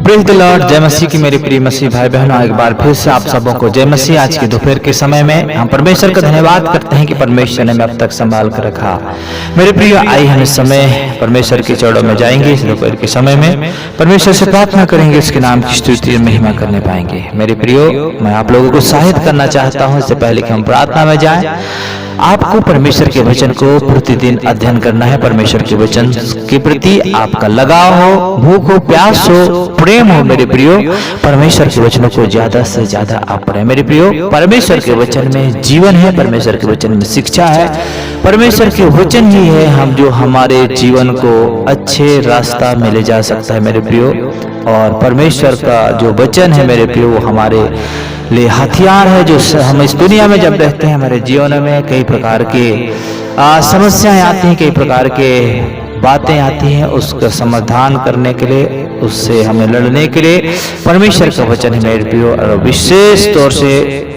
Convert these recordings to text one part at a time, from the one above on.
Praise the Lord. जय मसीह की मेरे प्रिय मसीह भाई बहनों, एक बार फिर से आप सबों को जय मसीह। आज के दोपहर के समय में हम परमेश्वर का धन्यवाद करते हैं कि परमेश्वर ने हमें अब तक संभाल कर रखा। मेरे प्रिय, आइए हम इस समय परमेश्वर के चरणों में जाएंगे। इस दोपहर के समय में परमेश्वर से प्रार्थना करेंगे, उसके नाम की स्तुति और महिमा करने पाएंगे। मेरे प्रियो, मैं आप लोगों को सहायता करना चाहता हूँ। इससे पहले कि हम प्रार्थना में जाएं, आपको परमेश्वर के वचन को प्रतिदिन अध्ययन करना है। परमेश्वर के वचन के प्रति आपका लगाव हो, भूख हो, प्यास हो, प्रेम हो। मेरे प्रियो, परमेश्वर के वचनों को ज्यादा से ज्यादा आप पढ़ें। मेरे प्रियो, परमेश्वर के वचन में जीवन है, परमेश्वर के वचन में शिक्षा है। परमेश्वर के वचन ही है हम जो हमारे जीवन को अच्छे रास्ता में ले जा सकता है। मेरे प्रियो, और परमेश्वर का जो वचन है मेरे प्रियो, वो हमारे लिए हथियार है। जो हम इस दुनिया में जब रहते हैं, हमारे जीवन में कई प्रकार के समस्याएं आती हैं, कई प्रकार के बातें आती हैं, उसका समाधान करने के लिए, उससे हमें लड़ने के लिए परमेश्वर का वचन है मेरे प्रियो। और विशेष तौर से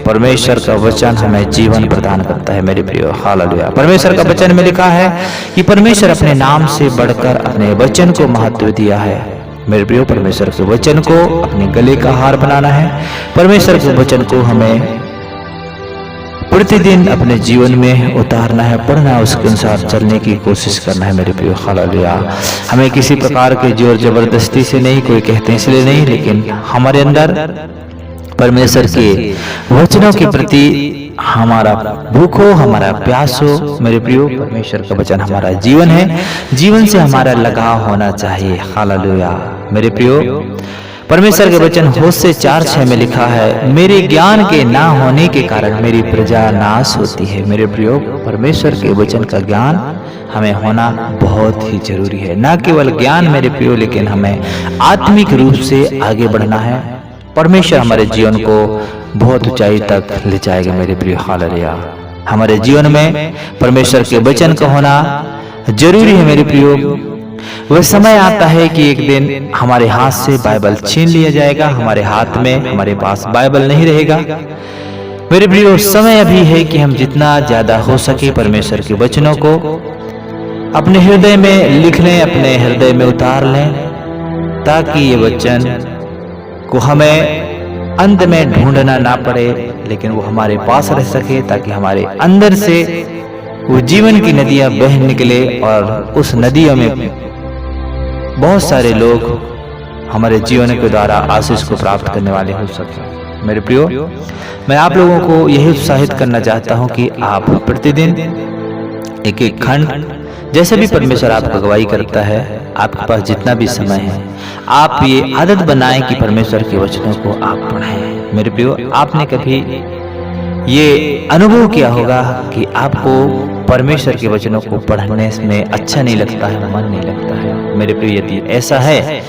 परमेश्वर का वचन हमें जीवन प्रदान करता है मेरे प्रियो। हालेलुया। परमेश्वर का वचन में लिखा है कि परमेश्वर अपने नाम से बढ़कर अपने वचन को महत्व दिया है। मेरे प्रियो, परमेश्वर के वचन को अपने गले का हार बनाना है। परमेश्वर के वचन को हमें प्रतिदिन अपने जीवन में उतारना है, पढ़ना है, उसके अनुसार चलने की कोशिश करना है मेरे प्रियो। हालेलुया। हमें किसी प्रकार के जोर जबरदस्ती से नहीं, कोई कहते हैं इसलिए नहीं, लेकिन हमारे अंदर परमेश्वर के वचनों के प्रति हमारा भूख हो, हमारा प्यास हो। मेरे प्रियो, परमेश्वर का वचन हमारा जीवन है, जीवन से हमारा लगाव होना चाहिए। हालेलुया। मेरे प्रियो, परमेश्वर के वचन होशे 4:6 में लिखा है, मेरे ज्ञान के ना होने के कारण मेरी प्रजा नाश होती है। मेरे प्रियो, परमेश्वर के वचन का ज्ञान हमें होना बहुत ही जरूरी है। ना केवल ज्ञान मेरे प्रियो, लेकिन हमें आत्मिक रूप से आगे बढ़ना है। परमेश्वर हमारे जीवन को बहुत ऊंचाई तक ले जाएगा मेरे प्रिय। हालेलुया। हमारे जीवन में परमेश्वर के वचन का होना जरूरी है मेरे प्रियो। वह समय आता है कि एक दिन हमारे हाथ से बाइबल छीन लिया जाएगा, हमारे हाथ में, हमारे पास बाइबल नहीं रहेगा। मेरे प्रियो, समय अभी है कि हम जितना ज्यादा हो सके परमेश्वर के वचनों को अपने हृदय में लिख लें, अपने हृदय में उतार लें, ताकि ये वचन को हमें अंत में ढूंढना ना पड़े, लेकिन वो हमारे पास रह सके, ताकि हमारे अंदर से वो जीवन की नदियां बह निकले और उस नदियों में बहुत सारे लोग हमारे जीवन के द्वारा आशीष को प्राप्त करने वाले हो सके। मेरे प्रियो, मैं आप लोगों को यही उत्साहित करना चाहता हूं कि आप प्रतिदिन एक एक खंड, जैसे भी परमेश्वर आपको अगुवाई करता है, आपके पास जितना भी समय है, आप ये आदत बनाएं कि परमेश्वर के वचनों को आप पढ़ें। मेरे प्रियो, आपने कभी ये अनुभव किया होगा कि आपको परमेश्वर के वचनों को पढ़ने में अच्छा नहीं लगता है, मन नहीं लगता है। मेरे प्रियो, यदि ऐसा है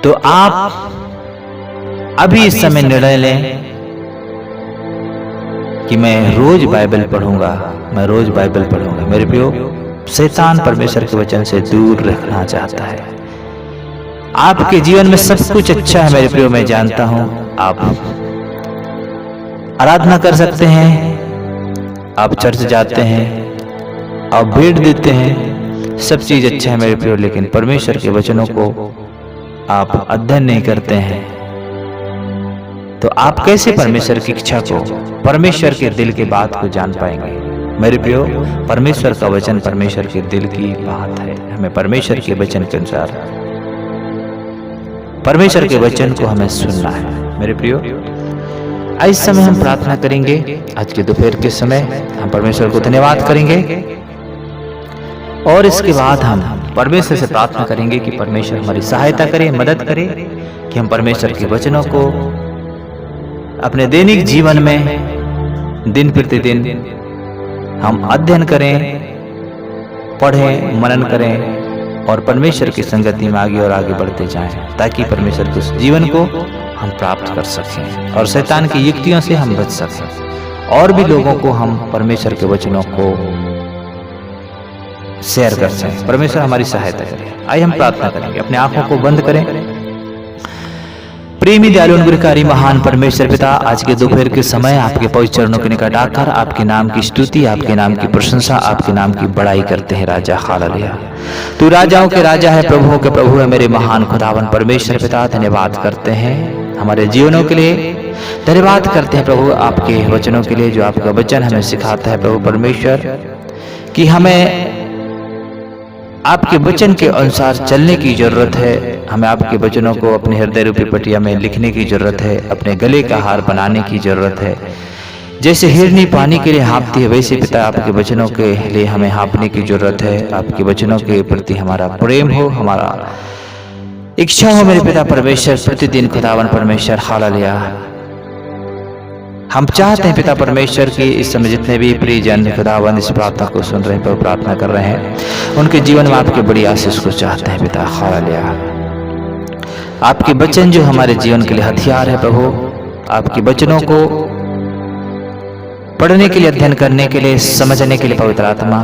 तो आप अभी इस समय निर्णय लें कि मैं रोज बाइबल पढ़ूंगा, मैं रोज बाइबल पढ़ूंगा। मेरे प्रियो, शैतान परमेश्वर के वचन से दूर रखना चाहता है। आपके जीवन में सब कुछ अच्छा है मेरे प्रियो, मैं जानता हूं। आप आराधना कर सकते हैं, आप चर्च जाते हैं, आप भेंट देते हैं, सब चीज अच्छा है मेरे प्रियो, लेकिन परमेश्वर के वचनों को आप अध्ययन नहीं करते हैं, तो आप कैसे परमेश्वर की इच्छा को, परमेश्वर के दिल की बात को जान पाएंगे। मेरे प्रियो, परमेश्वर का वचन परमेश्वर के दिल की बात है। हमें परमेश्वर के वचन के अनुसार, परमेश्वर के वचन को हमें सुनना है। मेरे प्रियो, इस समय हम प्रार्थना करेंगे। आज के दोपहर के समय हम परमेश्वर को धन्यवाद करेंगे, और इसके बाद हम परमेश्वर से प्रार्थना करेंगे कि परमेश्वर हमारी सहायता करे, मदद करे, कि हम परमेश्वर के वचनों को अपने दैनिक जीवन में दिन प्रतिदिन हम अध्ययन करें, पढ़ें, मनन करें, और परमेश्वर की संगति में आगे और आगे बढ़ते जाएं, ताकि परमेश्वर के उस जीवन को हम प्राप्त कर सकें और शैतान की युक्तियों से हम बच सकें, और भी लोगों को हम परमेश्वर के वचनों को शेयर कर सकें। परमेश्वर हमारी सहायता करे। आइए हम प्रार्थना करेंगे। अपने आंखों को बंद करें। प्रेमी दयालु अनुग्रहकारी महान परमेश्वर पिता, आज के दोपहर के समय आपके पवित्र चरणों के निकट आकर आपके नाम की स्तुति, आपके नाम की प्रशंसा, आपके नाम की बड़ाई करते हैं। राजा हालेलुया, तू राजाओं के राजा है, प्रभुओं के प्रभु है। मेरे महान खुदावन परमेश्वर पिता, धन्यवाद करते हैं हमारे जीवनों के लिए, धन्यवाद करते हैं प्रभु आपके वचनों के लिए, जो आपका वचन हमें सिखाता है प्रभु परमेश्वर कि हमें आपके वचन के अनुसार चलने की जरूरत है। हमें आपके वचनों को अपने हृदय रूपी पटिया में लिखने की जरूरत है, अपने गले का हार बनाने की जरूरत है। जैसे हिरनी पानी के लिए हाँपती है, वैसे पिता आपके वचनों के लिए हमें हाँपने की जरूरत है। आपके वचनों के प्रति हमारा प्रेम हो, हमारा इच्छा हो मेरे पिता परमेश्वर, प्रतिदिन खुदावन परमेश्वर हालेलुया। हम चाहते हैं पिता परमेश्वर की इस समय जितने भी प्रियजन खुदावन इस प्रार्थना को सुन रहे हैं, प्रार्थना कर रहे हैं, उनके जीवन में आपके बड़ी आशीष को चाहते हैं पिता हालेलुया। आपके वचन जो हमारे जीवन के लिए हथियार है प्रभु, आपके वचनों को पढ़ने के लिए, अध्ययन करने के लिए, समझने के लिए पवित्र आत्मा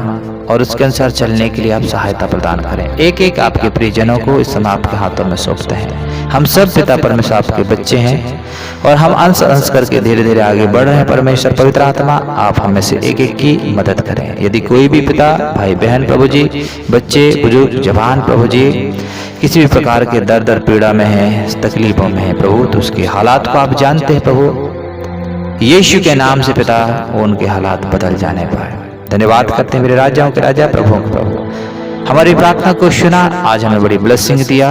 और उसके अनुसार चलने के लिए आप सहायता प्रदान करें। एक एक आपके प्रियजनों को इस समय आपके हाथों में सौंपते हैं। हम सब पिता परमेश्वर आपके बच्चे हैं और हम अंश अंश करके धीरे धीरे आगे बढ़ रहे हैं। परमेश्वर पवित्र आत्मा आप हमें से एक एक की मदद करें। यदि कोई भी पिता, भाई बहन प्रभु जी, बच्चे, बुजुर्ग, जवान प्रभु जी किसी भी प्रकार के दर्द और पीड़ा में है, तकलीफों में है प्रभु, तो उसके हालात को आप जानते हैं प्रभु। यीशु के नाम से पिता उनके हालात बदल जाने पाए। धन्यवाद करते हैं मेरे राजाओं के राजा, प्रभुओं के प्रभु, हमारी प्रार्थना को सुना, आज हमें बड़ी ब्लेसिंग दिया।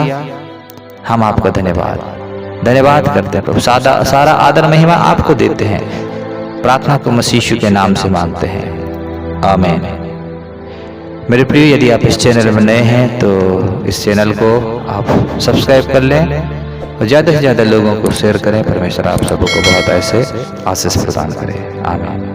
हम आपका धन्यवाद करते हैं प्रभु। सारा आदर महिमा आपको देते हैं। प्रार्थना को मसीह यीशु के नाम से मांगते हैं, आमीन। मेरे प्रिय, यदि आप इस चैनल में नए हैं तो इस चैनल को आप सब्सक्राइब कर लें और ज़्यादा से ज़्यादा लोगों को शेयर करें। परमेश्वर आप सबको बहुत ऐसे आशीष प्रदान करें, आमीन।